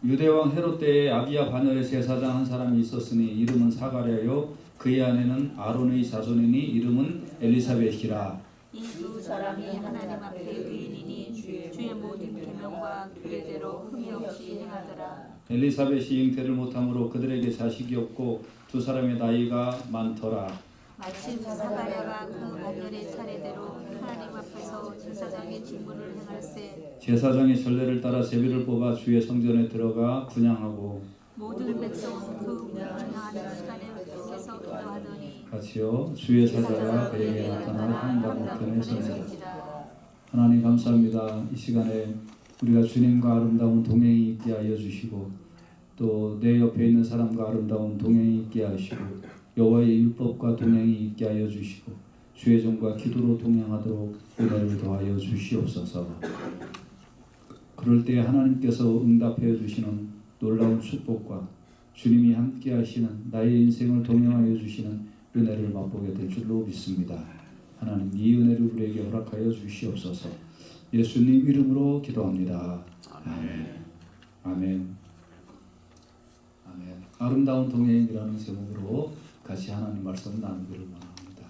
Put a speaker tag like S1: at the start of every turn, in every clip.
S1: 유대왕 헤롯 때에 아비야 반열의 제사장 한 사람이 있었으니 이름은 사가랴요 그의 아내는 아론의 자손이니 이름은 엘리사벳이라.
S2: 이 두 사람이 하나님 앞에 의인이니 주의 모든 계명과 규례대로 흠이 없이 행하더라.
S1: 엘리사벳이 잉태를 못함으로 그들에게 자식이 없고 두 사람의 나이가 많더라.
S2: 마침 사가랴가 그 반열의 차례대로 하나님 앞에서 제사장의 직무를 행할세.
S1: 제사장의 전례를 따라 제비를 뽑아 주의 성전에 들어가 분향하고
S2: 모든 백성은 그 운명을 향하는 시간에 흩어서 기도하더니
S1: 같이요. 주의 사자가 그에게 나타나 황당한 편에 서니라.
S2: 서니라.
S1: 하나님 감사합니다. 이 시간에 우리가 주님과 아름다운 동행이 있게 하여 주시고 또 내 옆에 있는 사람과 아름다운 동행이 있게 하시고 여호와의 율법과 동행이 있게 하여 주시고 주의 종과 기도로 동행하도록 은혜를 더하여 주시옵소서. 그럴 때 하나님께서 응답해 주시는 놀라운 축복과 주님이 함께 하시는 나의 인생을 동행하여 주시는 은혜를 맛보게 될 줄로 믿습니다. 하나님 이 은혜를 우리에게 허락하여 주시옵소서. 예수님 이름으로 기도합니다. 아멘. 아멘. 아멘. 아름다운 동행이라는 제목으로 같이 하나님 말씀 나누기를 원합니다.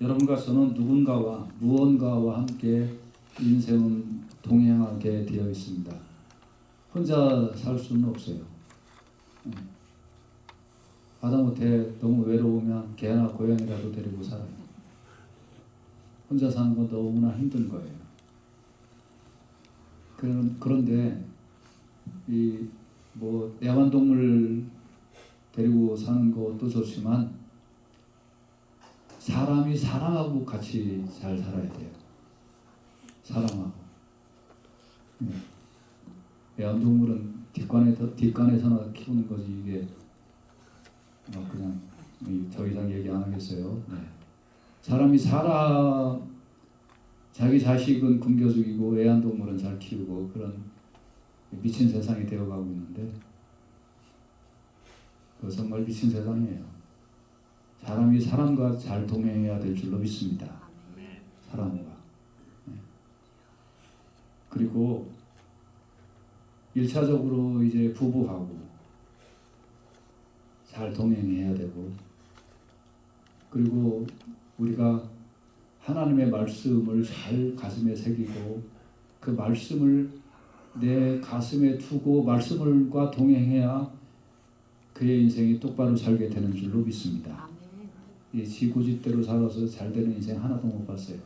S1: 여러분과 저는 누군가와 무언가와 함께 인생은 동행하게 되어 있습니다. 혼자 살 수는 없어요. 하다못해 너무 외로우면 개나 고양이라도 데리고 살아요. 혼자 사는 건 너무나 힘든 거예요. 그런데 이 애완동물 데리고 사는 것도 좋지만 사람이 사람하고 같이 잘 살아야 돼요. 사람하고. 애완동물은 뒷간에서나 키우는 거지 이게 그냥 더 이상 얘기 안 하겠어요. 네. 사람이 자기 자식은 굶겨 죽이고 애완동물은 잘 키우고 그런 미친 세상이 되어가고 있는데 그 정말 미친 세상이에요. 사람이 사람과 잘 동행해야 될 줄로 믿습니다. 사람과. 네. 그리고 1차적으로 이제 부부하고 잘 동행해야 되고 그리고 우리가 하나님의 말씀을 잘 가슴에 새기고 그 말씀을 내 가슴에 두고 말씀과 동행해야 그의 인생이 똑바로 살게 되는 줄로 믿습니다. 이 지고지대로 살아서 잘 되는 인생 하나도 못 봤어요.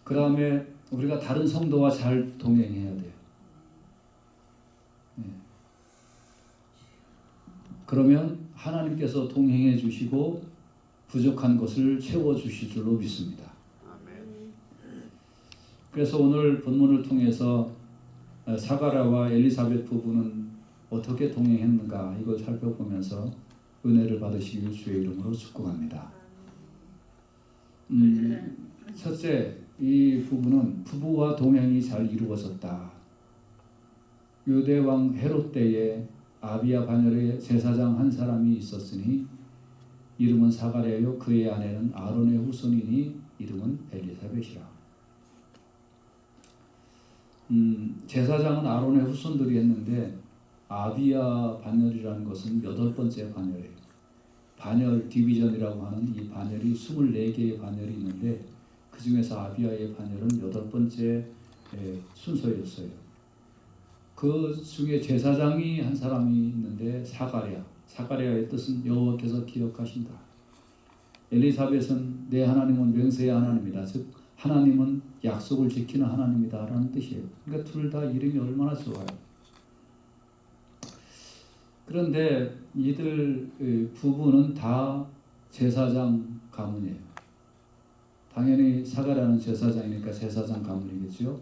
S1: 그 다음에 우리가 다른 성도와 잘 동행해야 돼요. 네. 그러면 하나님께서 동행해 주시고 부족한 것을 채워주실 줄로 믿습니다. 그래서 오늘 본문을 통해서 사가랴와 엘리사벳 부부는 어떻게 동행했는가 이걸 살펴보면서 은혜를 받으시길 주의 이름으로 축복합니다. 첫째, 이 부부는 부부와 동행이 잘 이루어졌다. 유대왕 헤롯 때에 아비야 반열의 제사장 한 사람이 있었으니 이름은 사가랴요 그의 아내는 아론의 후손이니 이름은 엘리사벳이라. 제사장은 아론의 후손들이 했는데 아비야 반열이라는 것은 8번째 반열이에요. 반열 디비전이라고 하는 이 반열이 24개의 반열이 있는데 그 중에서 아비야의 반열은 8번째 순서였어요. 그 중에 제사장이 한 사람이 있는데 사가랴의 뜻은 여호와께서 기억하신다. 엘리사벳은 내 하나님은 명세의 하나님이다. 즉 하나님은 약속을 지키는 하나님이다 라는 뜻이에요. 그러니까 둘 다 이름이 얼마나 좋아요. 그런데 이들 부부는 다 제사장 가문이에요. 당연히 사가랴는 제사장이니까 제사장 가문이겠죠.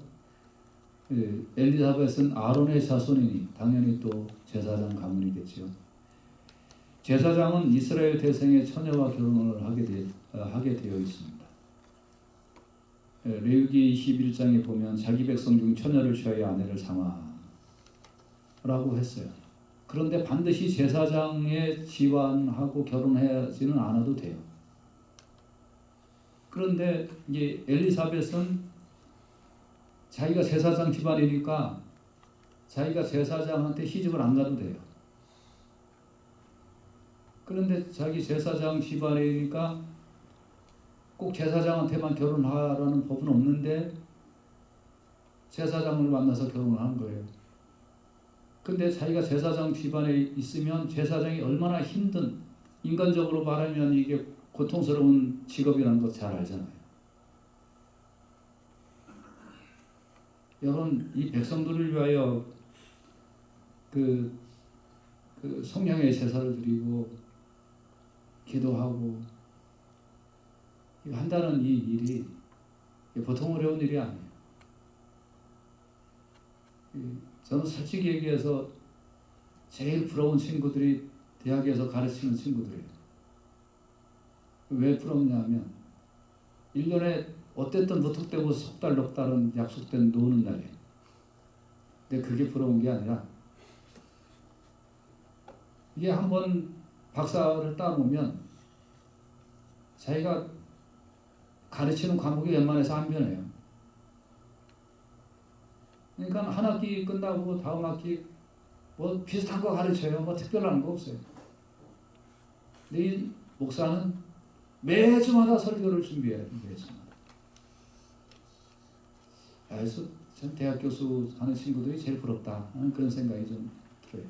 S1: 엘리사벳은 아론의 자손이니 당연히 또 제사장 가문이겠죠. 제사장은 이스라엘 대생의 처녀와 결혼을 하게 되어 있습니다. 레위기 21장에 보면 자기 백성 중 처녀를 취하여 아내를 삼아 라고 했어요. 그런데 반드시 제사장의 지완하고 결혼하지는 않아도 돼요. 그런데 이제 엘리사벳은 자기가 제사장 집안이니까 자기가 제사장한테 시집을 안 가도 돼요. 그런데 자기 제사장 집안이니까 꼭 제사장한테만 결혼하라는 법은 없는데 제사장을 만나서 결혼을 한 거예요. 근데 자기가 제사장 집안에 있으면 제사장이 얼마나 힘든, 인간적으로 말하면 이게 고통스러운 직업이라는 거 잘 알잖아요. 여러분, 이 백성들을 위하여 그 성령의 제사를 드리고 기도하고 한다는 이 일이 보통 어려운 일이 아니에요. 저는 솔직히 얘기해서 제일 부러운 친구들이 대학에서 가르치는 친구들이에요. 왜 부럽냐면 1년에 어쨌든 무턱대고 석 달, 넉 달은 약속된 노는 날이에요. 근데 그게 부러운 게 아니라 이게 한번 박사를 따놓으면 자기가 가르치는 과목이 웬만해서 안 변해요. 그러니까 한 학기 끝나고 다음 학기 뭐 비슷한 거 가르쳐요. 뭐 특별한 거 없어요. 근데 이 목사는 매주마다 설교를 준비해요. 매주마다. 그래서 전 대학 교수 하는 친구들이 제일 부럽다 하는 그런 생각이 좀 들어요.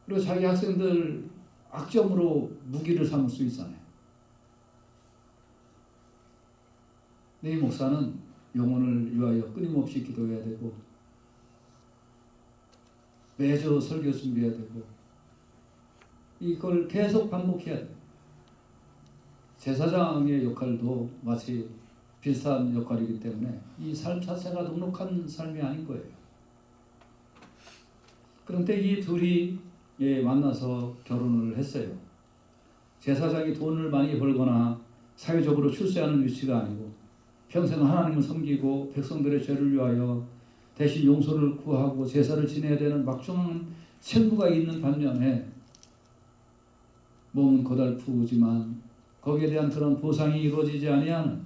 S1: 그리고 자기 학생들 악점으로 무기를 삼을 수 있잖아요. 근데 이 목사는 영혼을 위하여 끊임없이 기도해야 되고 매주 설교 준비해야 되고 이걸 계속 반복해야 돼요. 제사장의 역할도 마치 비슷한 역할이기 때문에 이 삶 자체가 넉넉한 삶이 아닌 거예요. 그런데 이 둘이 만나서 결혼을 했어요. 제사장이 돈을 많이 벌거나 사회적으로 출세하는 위치가 아니고 평생 하나님을 섬기고 백성들의 죄를 위하여 대신 용서를 구하고 제사를 지내야 되는 막중한 책무가 있는 반면에 몸은 고달프지만 거기에 대한 그런 보상이 이루어지지 아니하는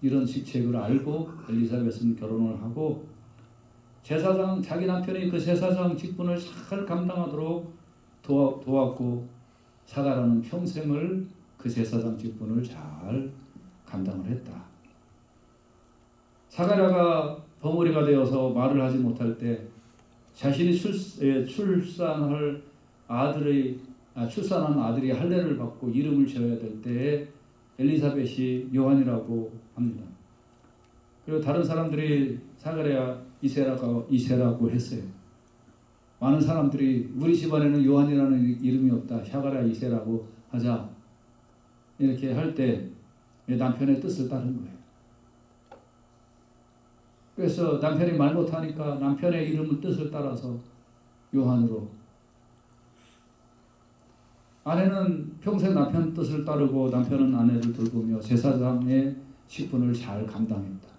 S1: 이런 직책을 알고 엘리사벳은 결혼을 하고 제사장, 자기 남편이 그 제사장 직분을 잘 감당하도록 도왔고 사가라는 평생을 그 제사장 직분을 잘 감당을 했다. 사가랴가 버무리가 되어서 말을 하지 못할 때 자신이 출산한 아들이 할례를 받고 이름을 지어야 될 때에 엘리사벳이 요한이라고 합니다. 그리고 다른 사람들이 사가랴 이세라고 했어요. 많은 사람들이 우리 집안에는 요한이라는 이름이 없다. 사가랴 이세라고 하자. 이렇게 할 때 남편의 뜻을 따른 거예요. 그래서 남편이 말 못하니까 남편의 이름의 뜻을 따라서 요한으로. 아내는 평생 남편 뜻을 따르고 남편은 아내를 돌보며 제사장의 직분을 잘 감당했다.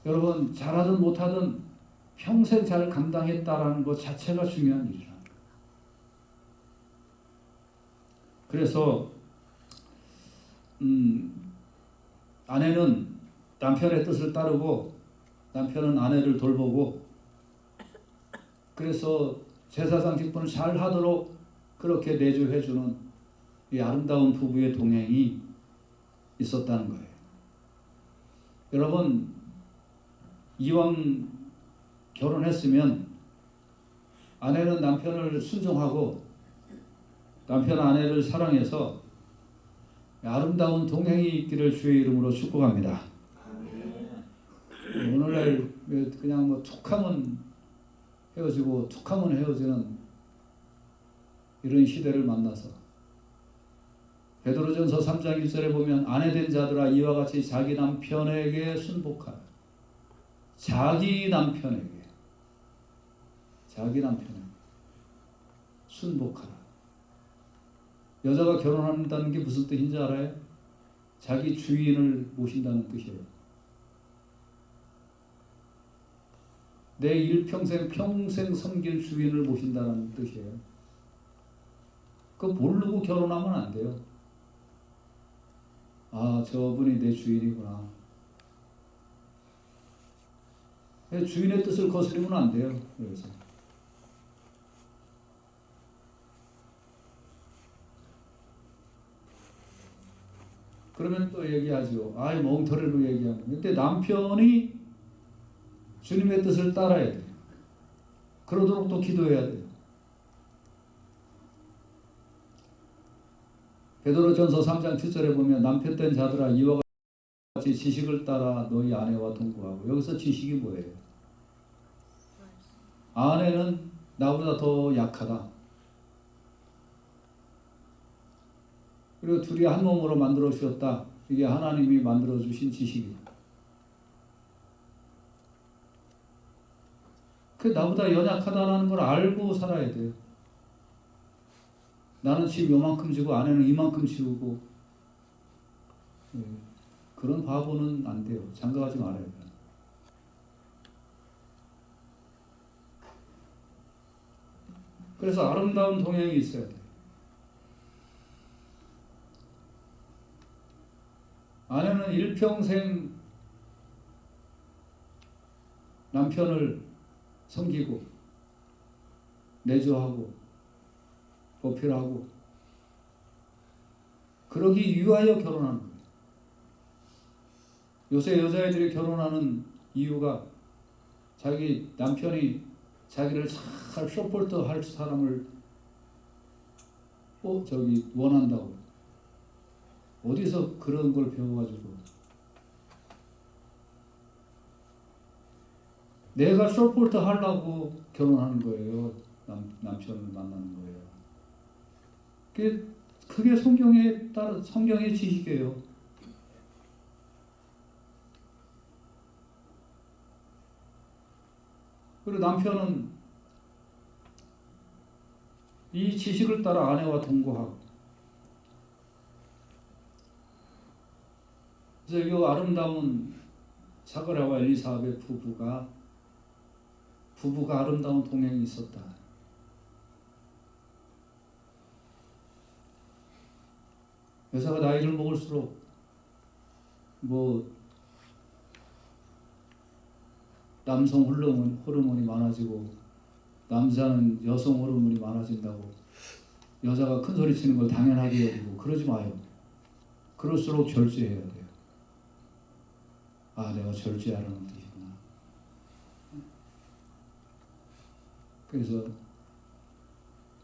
S1: 여러분, 잘하든 못하든 평생 잘 감당했다라는 것 자체가 중요한 일이라. 그래서 아내는 남편의 뜻을 따르고 남편은 아내를 돌보고 그래서 제사장 직분을 잘 하도록 그렇게 내조해주는 이 아름다운 부부의 동행이 있었다는 거예요. 여러분, 이왕 결혼했으면 아내는 남편을 순종하고 남편 아내를 사랑해서 아름다운 동행이 있기를 주의 이름으로 축복합니다. 오늘날 그냥 뭐 툭하면 헤어지고 툭하면 헤어지는 이런 시대를 만나서 베드로전서 3장 1절에 보면 아내된 자들아 이와 같이 자기 남편에게 순복하라. 자기 남편에게 순복하라. 여자가 결혼한다는 게 무슨 뜻인지 알아요? 자기 주인을 모신다는 뜻이에요. 내 일평생 섬길 주인을 모신다는 뜻이에요. 그거 모르고 결혼하면 안 돼요. 아, 저분이 내 주인이구나. 주인의 뜻을 거스르면 안 돼요. 그래서 그러면 또 얘기하죠. 아이 멍터리로 얘기하는. 근데 남편이 주님의 뜻을 따라야 돼요. 그러도록 또 기도해야 돼요. 베드로전서 3장 7절에 보면 남편 된 자들아 이와 같이 지식을 따라 너희 아내와 동거하고. 여기서 지식이 뭐예요? 아내는 나보다 더 약하다. 그리고 둘이 한 몸으로 만들어 주셨다. 이게 하나님이 만들어 주신 지식이다. 그 나보다 연약하다라는 걸 알고 살아야 돼요. 나는 집 요만큼 지고 아내는 이만큼 지우고. 그런 바보는 안 돼요. 장가가지 말아야 돼요. 그래서 아름다운 동행이 있어야 돼요. 아내는 일평생 남편을 섬기고 내조하고 보필하고 그러기 위하여 결혼하는 거예요. 요새 여자애들이 결혼하는 이유가 자기 남편이 자기를 잘 서포트 할 사람을 원한다고. 어디서 그런 걸 배워가지고 내가 서포트 하려고 결혼하는 거예요. 남편을 만나는 거예요. 그게 성경에 따라 성경의 지식이에요. 그리고 남편은 이 지식을 따라 아내와 동거하고. 그래서 이 아름다운 사가랴와 엘리사벳 부부가 아름다운 동행이 있었다. 여자가 나이를 먹을수록 남성 호르몬이 많아지고 남자는 여성 호르몬이 많아진다고 여자가 큰 소리 치는 걸 당연하게 여기고 그러지 마요. 그럴수록 절제해야 돼요. 아, 내가 절제하라는 뜻이구나. 그래서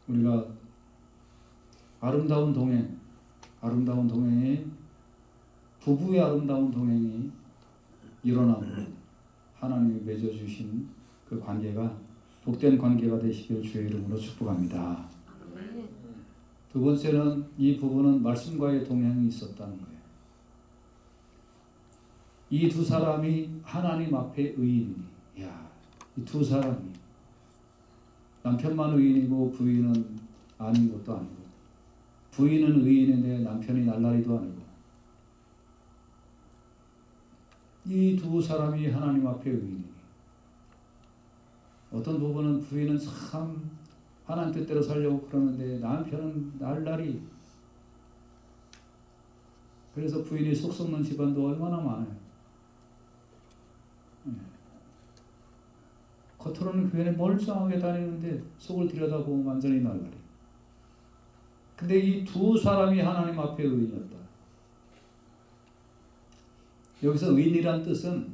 S1: 우리가 아름다운 동행이 부부의 아름다운 동행이 일어나고 하나님이 맺어주신 그 관계가 복된 관계가 되시길 주의 이름으로 축복합니다. 두 번째는 이 부부는 말씀과의 동행이 있었다는 거예요. 이 두 사람이 하나님 앞에 의인이. 이 두 사람이 남편만 의인이고 부인은 아닌 것도 아니고 부인은 의인인데 남편이 날라리도 아니고 이 두 사람이 하나님 앞에 의인이. 어떤 부분은 부인은 참 하나님 뜻대로 살려고 그러는데 남편은 날라리. 그래서 부인이 속 썩는 집안도 얼마나 많아요. 겉으로는 교회에 멀쩡하게 다니는데 속을 들여다보면 완전히 날라리. 근데 이 두 사람이 하나님 앞에 의인이었다. 여기서 의인이란 뜻은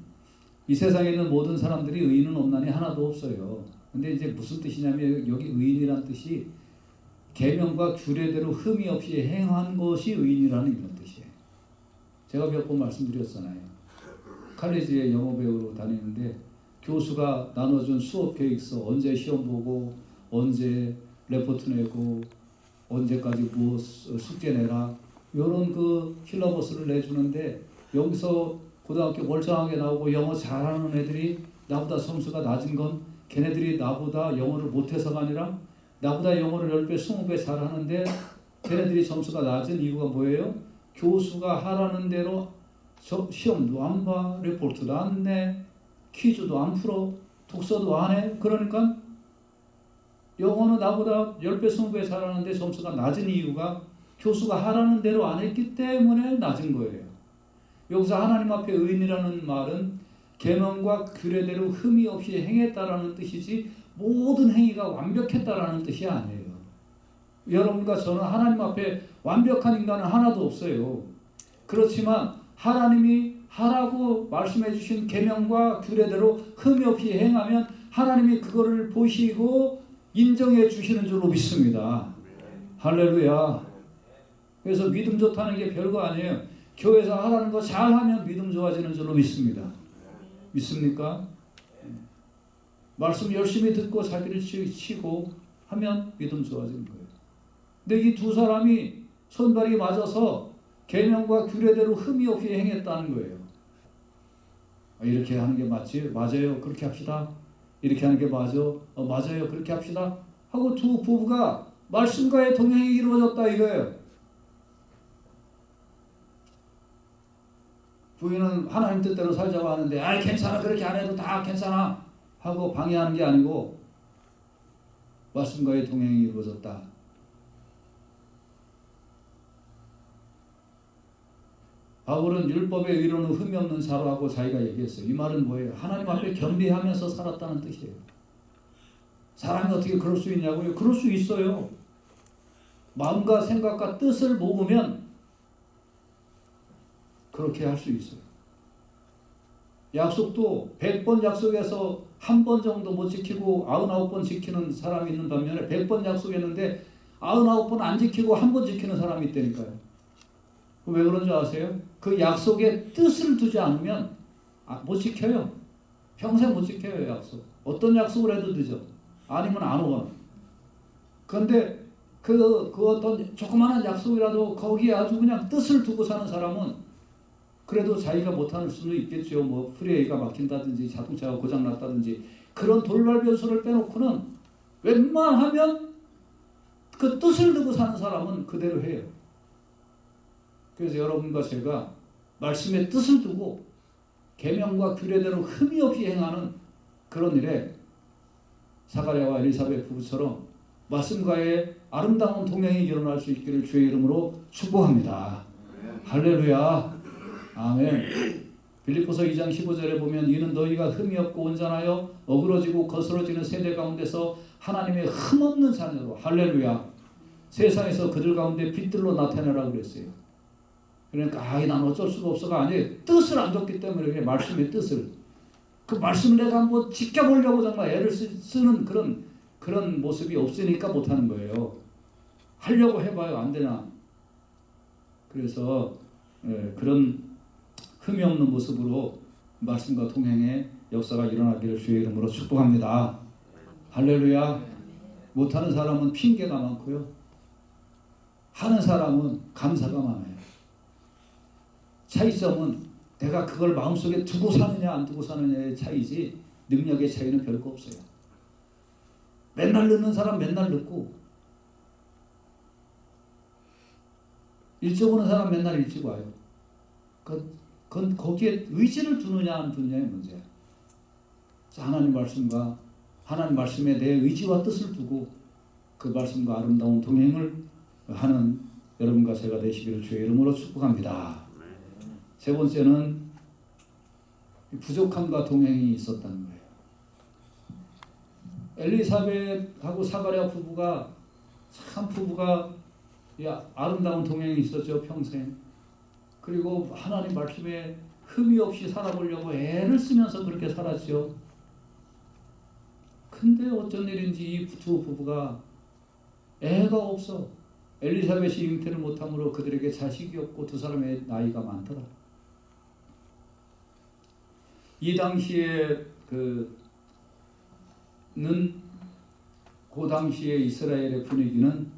S1: 이 세상에 있는 모든 사람들이 의인은 없나니 하나도 없어요. 근데 이제 무슨 뜻이냐면 여기 의인이란 뜻이 계명과 규례대로 흠이 없이 행한 것이 의인이라는 이런 뜻이에요. 제가 몇 번 말씀드렸잖아요. 칼리지에 영어 배우러 다니는데 교수가 나눠준 수업 계획서, 언제 시험 보고 언제 레포트 내고 언제까지 숙제 내라 이런 그 실러버스를 내주는데 여기서 고등학교 멀쩡하게 나오고 영어 잘하는 애들이 나보다 점수가 낮은 건 걔네들이 나보다 영어를 못해서가 아니라 나보다 영어를 10배, 20배 잘하는데 걔네들이 점수가 낮은 이유가 뭐예요? 교수가 하라는 대로 시험도 안 봐, 레포트도 안 내, 퀴즈도 안 풀어, 독서도 안 해. 그러니까 영어는 나보다 10배, 20배 잘하는데 점수가 낮은 이유가 교수가 하라는 대로 안 했기 때문에 낮은 거예요. 여기서 하나님 앞에 의인이라는 말은 계명과 규례대로 흠이 없이 행했다라는 뜻이지 모든 행위가 완벽했다라는 뜻이 아니에요. 여러분과 저는 하나님 앞에 완벽한 인간은 하나도 없어요. 그렇지만 하나님이 하라고 말씀해 주신 계명과 규례대로 흠이 없이 행하면 하나님이 그거를 보시고 인정해 주시는 줄로 믿습니다. 할렐루야. 그래서 믿음 좋다는 게 별거 아니에요. 교회에서 하라는 거 잘하면 믿음 좋아지는 줄로 믿습니다. 믿습니까? 말씀 열심히 듣고 자기를 치고 하면 믿음 좋아지는 거예요. 근데 이 두 사람이 손발이 맞아서 계명과 규례대로 흠이 없이 행했다는 거예요. 이렇게 하는 게 맞지? 맞아요. 그렇게 합시다. 이렇게 하는 게 맞아? 맞아요. 그렇게 합시다. 하고 두 부부가 말씀과의 동행이 이루어졌다 이거예요. 부인은 하나님 뜻대로 살자고 하는데 아 괜찮아 그렇게 안 해도 다 괜찮아 하고 방해하는 게 아니고 말씀과의 동행이 이루어졌다. 바울은 율법의 의로는 흠이 없는 자로 하고 자기가 얘기했어요. 이 말은 뭐예요? 하나님 앞에 겸비하면서 살았다는 뜻이에요. 사람이 어떻게 그럴 수 있냐고요? 그럴 수 있어요. 마음과 생각과 뜻을 모으면 그렇게 할 수 있어요. 약속도 100번 약속해서 한 번 정도 못 지키고 99번 지키는 사람이 있는 반면에 100번 약속했는데 99번 안 지키고 한 번 지키는 사람이 있다니까요. 왜 그런 줄 아세요? 그 약속에 뜻을 두지 않으면 못 지켜요. 평생 못 지켜요, 약속. 어떤 약속을 해도 늦어. 아니면 안 오거나. 그런데 그 어떤 조그마한 약속이라도 거기에 아주 그냥 뜻을 두고 사는 사람은 그래도 자기가 못할 수는 있겠죠. 뭐 프레이가 막힌다든지 자동차가 고장났다든지 그런 돌발 변수를 빼놓고는 웬만하면 그 뜻을 두고 사는 사람은 그대로 해요. 그래서 여러분과 제가 말씀의 뜻을 두고 계명과 규례대로 흠이 없이 행하는 그런 일에 사가랴와 엘리사벳 부부처럼 말씀과의 아름다운 동행이 일어날 수 있기를 주의 이름으로 축복합니다. 할렐루야. 아멘. 빌립보서 2장 15절에 보면 이는 너희가 흠이 없고 온전하여 어그러지고 거스러지는 세대 가운데서 하나님의 흠없는 자녀로 할렐루야. 세상에서 그들 가운데 빛들로 나타내라고 그랬어요. 그러니까 난 어쩔 수가 없어가 아니에요. 뜻을 안 줬기 때문에 그냥 말씀의 뜻을 그 말씀을 내가 한번 지켜보려고 정말 애를 쓰는 그런 모습이 없으니까 못하는 거예요. 하려고 해봐요. 안 되나. 그래서 그런 흠이 없는 모습으로 말씀과 동행의 역사가 일어나기를 주의 이름으로 축복합니다. 할렐루야. 못하는 사람은 핑계가 많고요. 하는 사람은 감사가 많아요. 차이점은 내가 그걸 마음속에 두고 사느냐 안 두고 사느냐의 차이지 능력의 차이는 별거 없어요. 맨날 늦는 사람 맨날 늦고 일찍 오는 사람 맨날 일찍 와요. 그건 거기에 의지를 두느냐 안 두느냐의 문제야. 하나님 말씀과 하나님 말씀에 내 의지와 뜻을 두고 그 말씀과 아름다운 동행을 하는 여러분과 제가 되시기를 주의 이름으로 축복합니다. 세 번째는 부족함과 동행이 있었다는 거예요. 엘리사벳하고 사가랴 부부가 참 부부가 아름다운 동행이 있었죠. 평생. 그리고 하나님 말씀에 흠이 없이 살아보려고 애를 쓰면서 그렇게 살았죠. 근데 어쩐 일인지 이 두 부부가 애가 없어. 엘리사벳이 잉태를 못함으로 그들에게 자식이 없고 두 사람의 나이가 많더라. 이 당시에 그 당시의 이스라엘의 분위기는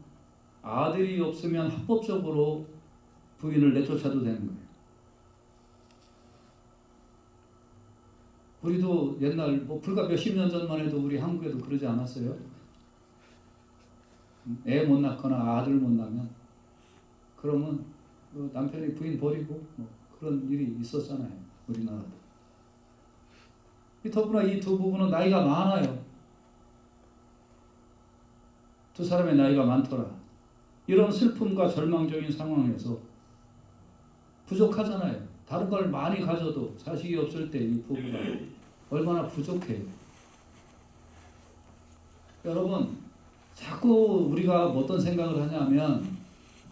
S1: 아들이 없으면 합법적으로 부인을 내쫓아도 되는 거예요. 우리도 옛날 불과 몇십 년 전만 해도 우리 한국에도 그러지 않았어요? 애 못 낳거나 아들 못 낳으면 그러면 남편이 부인 버리고 그런 일이 있었잖아요. 우리나라도. 더구나 이 두 부부는 나이가 많아요. 두 사람의 나이가 많더라. 이런 슬픔과 절망적인 상황에서 부족하잖아요. 다른 걸 많이 가져도 자식이 없을 때 이 부부가 얼마나 부족해요. 여러분, 자꾸 우리가 어떤 생각을 하냐면,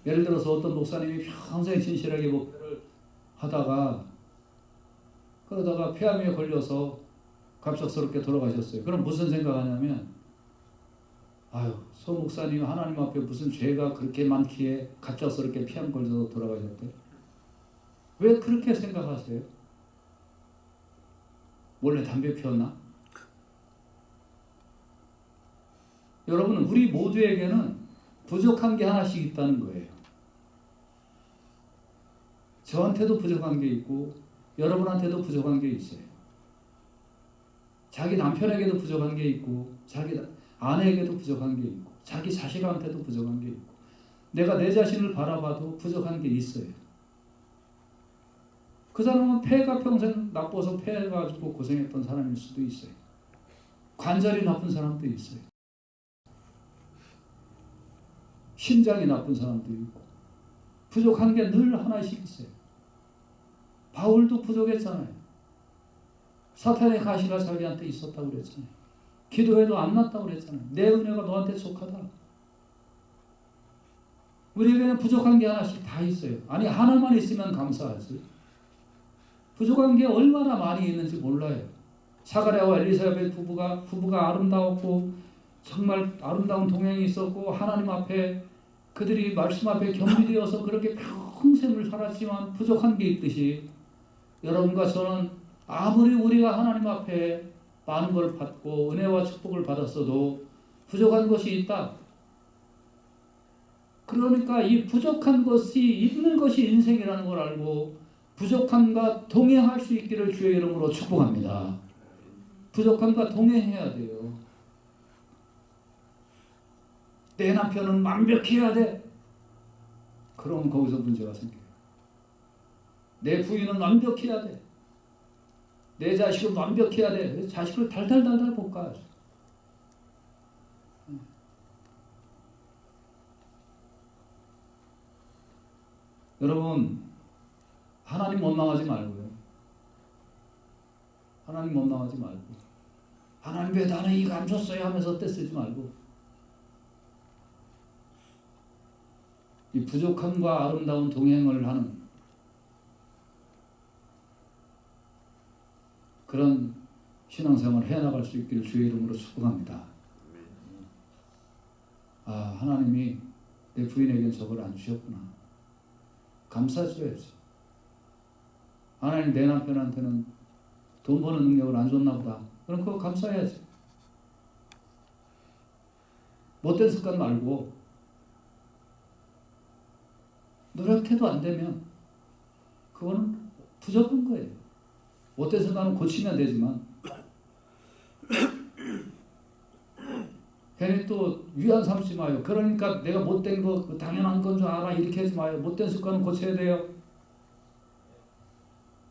S1: 예를 들어서 어떤 목사님이 평생 진실하게 목회를 하다가 그러다가 폐암에 걸려서 갑작스럽게 돌아가셨어요. 그럼 무슨 생각하냐면, 아유, 소 목사님 하나님 앞에 무슨 죄가 그렇게 많기에 갑작스럽게 폐암 걸려서 돌아가셨대? 왜 그렇게 생각하세요? 원래 담배 피웠나? 여러분, 우리 모두에게는 부족한 게 하나씩 있다는 거예요. 저한테도 부족한 게 있고 여러분한테도 부족한 게 있어요. 자기 남편에게도 부족한 게 있고 자기 아내에게도 부족한 게 있고 자기 자식한테도 부족한 게 있고 내가 내 자신을 바라봐도 부족한 게 있어요. 그 사람은 폐가 평생 나빠서 폐해가지고 고생했던 사람일 수도 있어요. 관절이 나쁜 사람도 있어요. 심장이 나쁜 사람도 있고 부족한 게 늘 하나씩 있어요. 바울도 부족했잖아요. 사탄의 가시가 자기한테 있었다고 그랬잖아요. 기도해도 안 났다고 그랬잖아요. 내 은혜가 너한테 속하다. 우리에게는 부족한 게 하나씩 다 있어요. 아니 하나만 있으면 감사하지. 부족한 게 얼마나 많이 있는지 몰라요. 사가랴와 엘리사벳 부부가 아름다웠고 정말 아름다운 동행이 있었고 하나님 앞에 그들이 말씀 앞에 경비되어서 그렇게 평생을 살았지만 부족한 게 있듯이 여러분과 저는 아무리 우리가 하나님 앞에 많은 걸 받고 은혜와 축복을 받았어도 부족한 것이 있다. 그러니까 이 부족한 것이 있는 것이 인생이라는 걸 알고 부족함과 동행할 수 있기를 주의 이름으로 축복합니다. 부족함과 동행해야 돼요. 내 남편은 완벽해야 돼. 그럼 거기서 문제가 생겨요. 내 부인은 완벽해야 돼. 내 자식은 완벽해야 돼. 자식을 달달달달 볶아. 여러분, 하나님 원망하지 말고요. 하나님 원망하지 말고 하나님 왜 나는 이거 안 줬어요 하면서 떼쓰지 말고 이 부족함과 아름다운 동행을 하는 그런 신앙생활을 해나갈 수 있기를 주의 이름으로 축복합니다. 아, 하나님이 내 부인에겐 저걸 안 주셨구나. 감사줘야지. 하나님 내 남편한테는 돈 버는 능력을 안 줬나 보다. 그럼 그거 감사해야지. 못된 습관 말고 노력해도 안 되면 그거는 부족한 거예요. 못된 습관은 고치면 되지만 괜히 또 위안 삼지 마요. 그러니까 내가 못된 거 당연한 건 줄 알아 이렇게 하지 마요. 못된 습관은 고쳐야 돼요.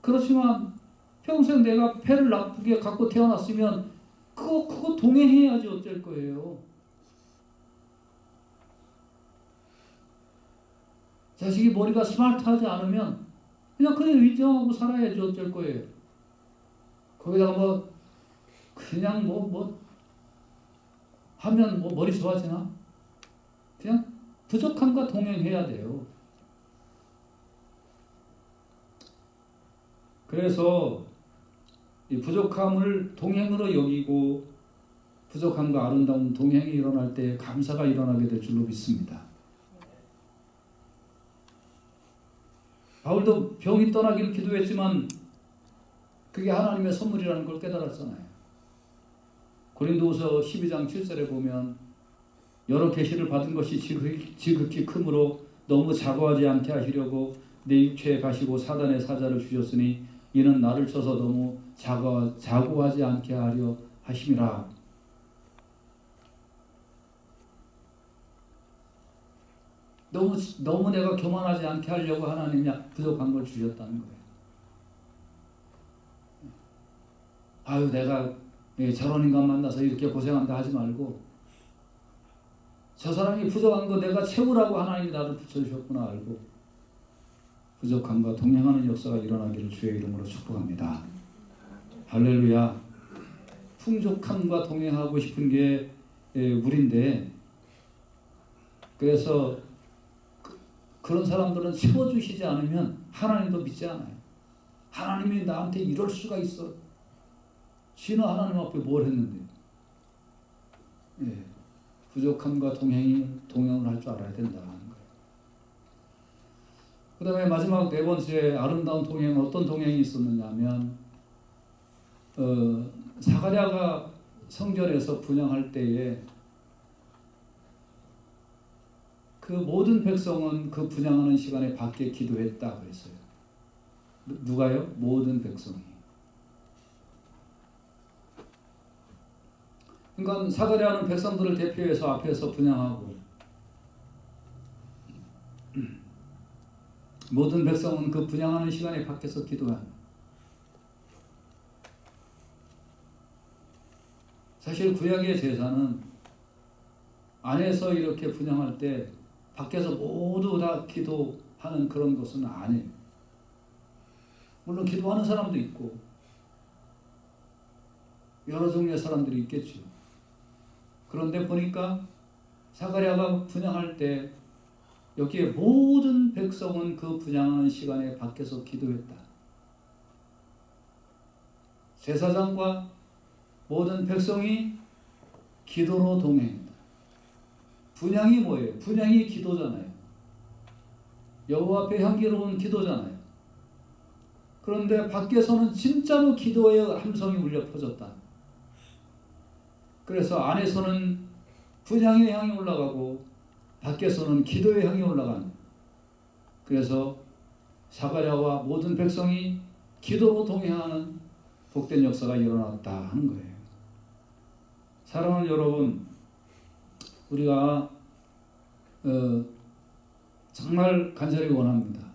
S1: 그렇지만 평생 내가 폐를 나쁘게 갖고 태어났으면 그거 동행해야지 어쩔 거예요. 자식이 머리가 스마트하지 않으면 그냥 인정하고 살아야지 어쩔 거예요. 거기다가 그냥 하면 머리 좋아지나? 그냥 부족함과 동행해야 돼요. 그래서 이 부족함을 동행으로 여기고 부족함과 아름다운 동행이 일어날 때 감사가 일어나게 될 줄로 믿습니다. 바울도 병이 떠나기를 기도했지만 그게 하나님의 선물이라는 걸 깨달았잖아요. 고린도후서 12장 7절에 보면 여러 계시를 받은 것이 지극히 크므로 너무 자고하지 않게 하시려고 내 육체에 가시고 사단의 사자를 주셨으니 이는 나를 쳐서 너무 자고하지 않게 하려 하심이라. 너무 내가 교만하지 않게 하려고 하나님이 부족한 걸 주셨다는 거예요. 아유 내가 저런 인간 만나서 이렇게 고생한다 하지 말고 저 사람이 부족한 거 내가 채우라고 하나님이 나를 붙여주셨구나 알고 부족함과 동행하는 역사가 일어나기를 주의 이름으로 축복합니다. 할렐루야. 풍족함과 동행하고 싶은 게 우리인데, 그래서 그런 사람들은 채워주시지 않으면 하나님도 믿지 않아요. 하나님이 나한테 이럴 수가 있어. 지는 하나님 앞에 뭘 했는데. 부족함과 동행을 할 줄 알아야 된다는 거예요. 그 다음에 마지막 네 번째 아름다운 동행은 어떤 동행이 있었느냐 하면, 사가랴가 성전에서 분향할 때에 그 모든 백성은 그 분향하는 시간에 밖에 기도했다 그랬어요. 누가요? 모든 백성이. 그러니까 사가랴는 백성들을 대표해서 앞에서 분향하고, 모든 백성은 그 분향하는 시간에 밖에서 기도합니다. 사실 구약의 제사는 안에서 이렇게 분향할 때 밖에서 모두 다 기도하는 그런 것은 아니에요. 물론 기도하는 사람도 있고 여러 종류의 사람들이 있겠죠. 그런데 보니까 사가랴가 분향할 때 여기에 모든 백성은 그 분향하는 시간에 밖에서 기도했다. 제사장과 모든 백성이 기도로 동행했다. 분향이 뭐예요? 분향이 기도잖아요. 여호와 앞에 향기로운 기도잖아요. 그런데 밖에서는 진짜로 기도의 함성이 울려 퍼졌다. 그래서 안에서는 분향의 향이 올라가고 밖에서는 기도의 향이 올라가는. 그래서 사가랴와 모든 백성이 기도로 동행하는 복된 역사가 일어났다 하는 거예요. 사랑하는 여러분, 우리가 정말 간절히 원합니다.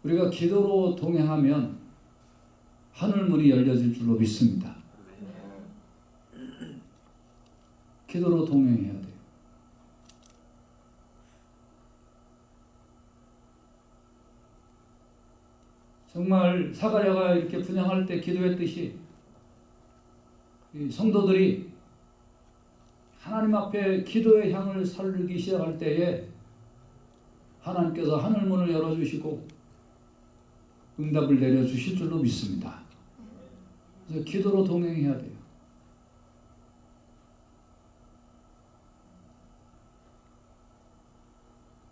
S1: 우리가 기도로 동행하면 하늘문이 열려질 줄로 믿습니다. 기도로 동행해야 돼요. 정말 사가랴가 이렇게 분향할 때 기도했듯이 성도들이 하나님 앞에 기도의 향을 살리기 시작할 때에 하나님께서 하늘문을 열어주시고 응답을 내려주실 줄로 믿습니다. 그래서 기도로 동행해야 돼요.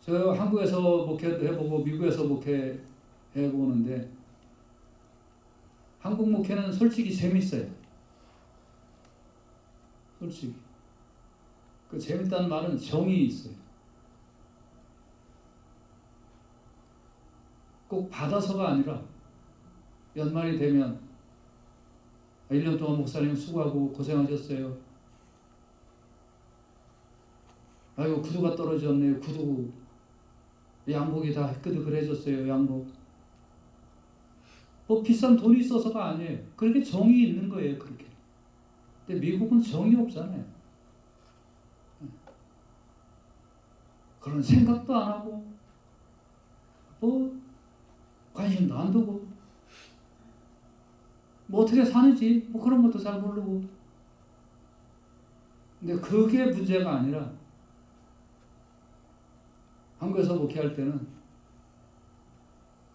S1: 저 한국에서 목회도 해보고 미국에서 목회해보는데 한국 목회는 솔직히 재밌어요. 솔직히. 그 재밌다는 말은 정이 있어요. 꼭 받아서가 아니라 연말이 되면 1년 동안 목사님 수고하고 고생하셨어요. 아이고 구두가 떨어졌네요. 구두 양복이 다 끄덕끄덕해졌어요. 양복. 뭐 비싼 돈이 있어서가 아니에요. 그렇게 정이 있는 거예요. 그렇게. 근데 미국은 정이 없잖아요. 그런 생각도 안 하고 뭐 관심도 안 두고 뭐 어떻게 사는지 뭐 그런 것도 잘 모르고. 근데 그게 문제가 아니라 한국에서 목회할 때는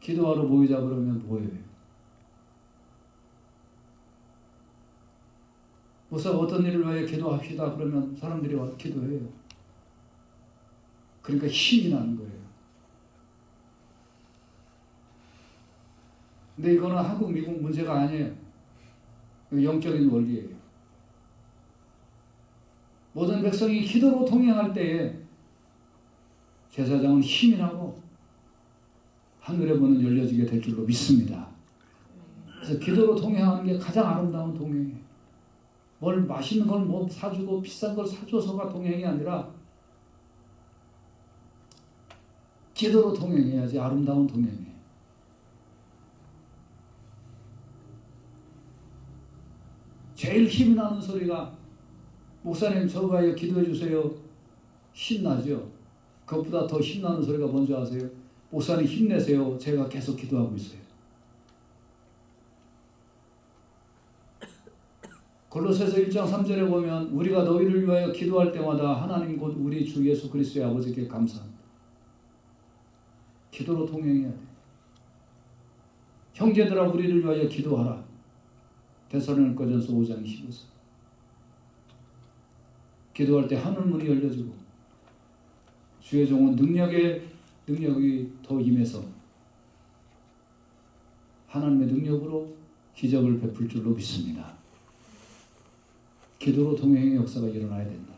S1: 기도하러 모이자 그러면 뭐예요? 목사가 어떤 일을 위해 기도합시다 그러면 사람들이 와서 기도해요. 그러니까 힘이 나는 거예요. 근데 이거는 한국 미국 문제가 아니에요. 영적인 원리예요. 모든 백성이 기도로 동행할 때에 제사장은 힘이 나고 하늘의 문은 열려지게 될 줄로 믿습니다. 그래서 기도로 동행하는 게 가장 아름다운 동행이에요. 뭘 맛있는 걸 뭐 사주고 비싼 걸 사줘서가 동행이 아니라 기도로 동행해야지 아름다운 동행이에요. 제일 힘이 나는 소리가 목사님 저거 기도해 주세요. 신나죠. 그것보다 더 신나는 소리가 뭔지 아세요? 목사님 힘내세요. 제가 계속 기도하고 있어요. 골로새서 1장 3절에 보면 우리가 너희를 위하여 기도할 때마다 하나님 곧 우리 주 예수 그리스도의 아버지께 감사합니다. 기도로 동행해야 돼. 형제들아 우리를 위하여 기도하라. 데살로니가전서 5장 15절. 기도할 때 하늘 문이 열려지고 주의 종은 능력이 더 임해서 하나님의 능력으로 기적을 베풀 줄로 믿습니다. 기도로 동행의 역사가 일어나야 된다.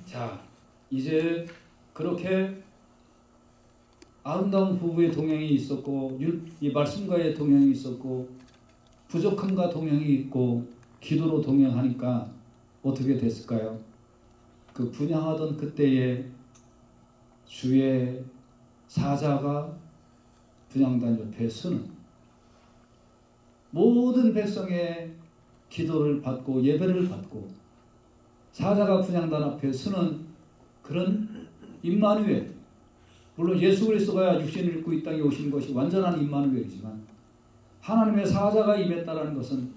S1: 자, 이제 그렇게 아름다운 부부의 동행이 있었고 이 말씀과의 동행이 있었고 부족함과 동행이 있고 기도로 동행하니까 어떻게 됐을까요? 그 분향하던 그때에 주의 사자가 분향단 옆에 서는 모든 백성의 기도를 받고 예배를 받고 사자가 분향단 앞에 서는 그런 임마누엘, 물론 예수 그리스도가 육신을 입고 이 땅에 오신 것이 완전한 임마누엘이지만 하나님의 사자가 임했다는 것은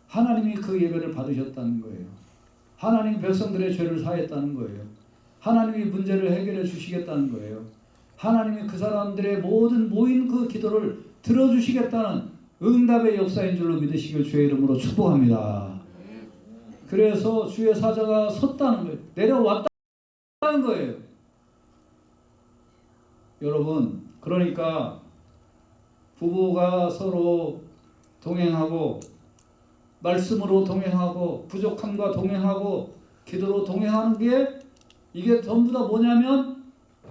S1: 하나님이 그 예배를 받으셨다는 거예요. 하나님 백성들의 죄를 사했다는 거예요. 하나님이 문제를 해결해 주시겠다는 거예요. 하나님이 그 사람들의 모든 모인 그 기도를 들어주시겠다는 응답의 역사인 줄로 믿으시길 주의 이름으로 축복합니다. 그래서 주의 사자가 섰다는 거예요. 내려왔다는 거예요. 여러분, 그러니까 부부가 서로 동행하고 말씀으로 동행하고 부족함과 동행하고 기도로 동행하는 게 이게 전부 다 뭐냐면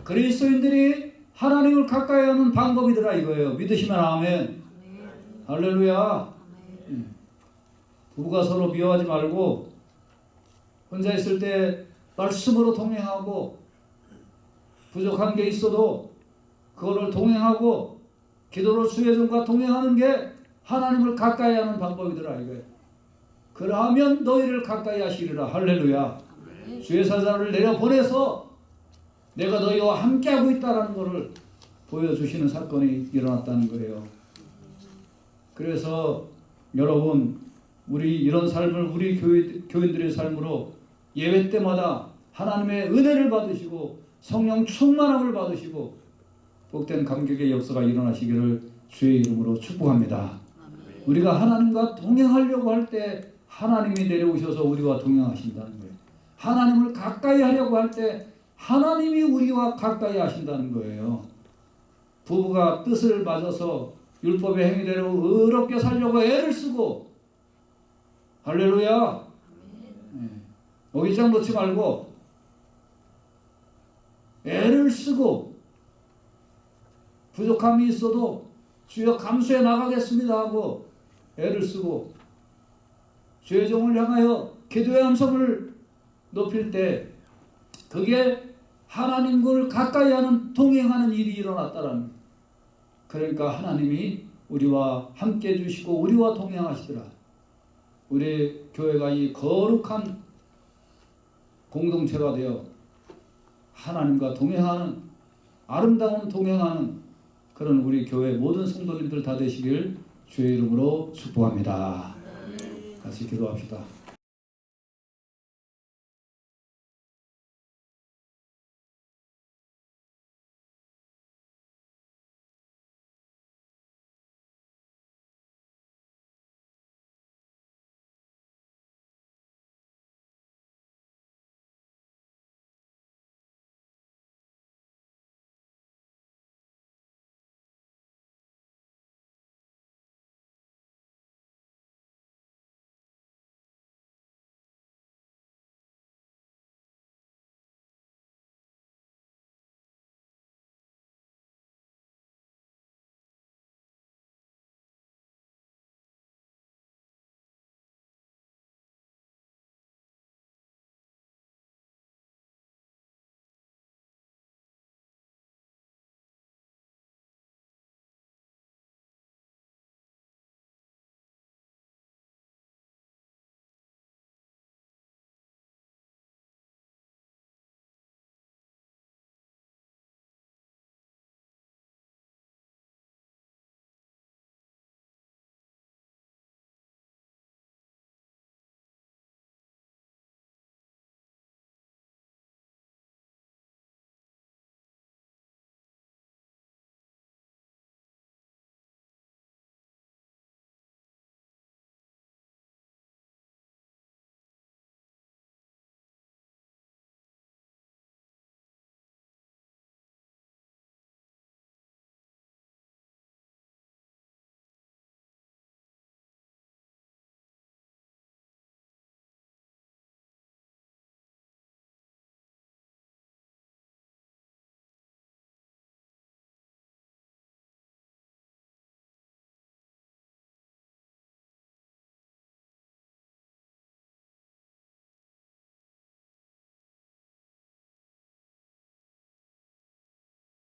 S1: 그리스도인들이 하나님을 가까이 하는 방법이더라 이거예요. 믿으시면 아멘. 할렐루야. 부부가 서로 미워하지 말고 혼자 있을 때 말씀으로 동행하고 부족한 게 있어도 그거를 동행하고 기도로 주의 종과 동행하는 게 하나님을 가까이 하는 방법이더라 이거예요. 그러하면 너희를 가까이 하시리라. 할렐루야. 주의 사자를 내려보내서 내가 너희와 함께하고 있다는 것을 보여주시는 사건이 일어났다는 거예요. 그래서 여러분, 우리 이런 삶을 우리 교인들의 삶으로 예배 때마다 하나님의 은혜를 받으시고 성령 충만함을 받으시고 복된 감격의 역사가 일어나시기를 주의 이름으로 축복합니다. 우리가 하나님과 동행하려고 할 때 하나님이 내려오셔서 우리와 동행하신다는 거예요. 하나님을 가까이 하려고 할 때 하나님이 우리와 가까이 하신다는 거예요. 부부가 뜻을 맞아서 율법의 행위대로 의롭게 살려고 애를 쓰고 할렐루야. 어기장 놓지 말고 애를 쓰고 부족함이 있어도 주여 감수해 나가겠습니다 하고 애를 쓰고 주의 종을 향하여 기도의 함성을 높일 때 그게 하나님을 가까이 하는 동행하는 일이 일어났다라는 거예요. 그러니까 하나님이 우리와 함께 해주시고 우리와 동행하시더라. 우리 교회가 이 거룩한 공동체가 되어 하나님과 동행하는 아름다운 동행하는 그런 우리 교회 모든 성도님들 다 되시길 주의 이름으로 축복합니다. 같이 기도합시다.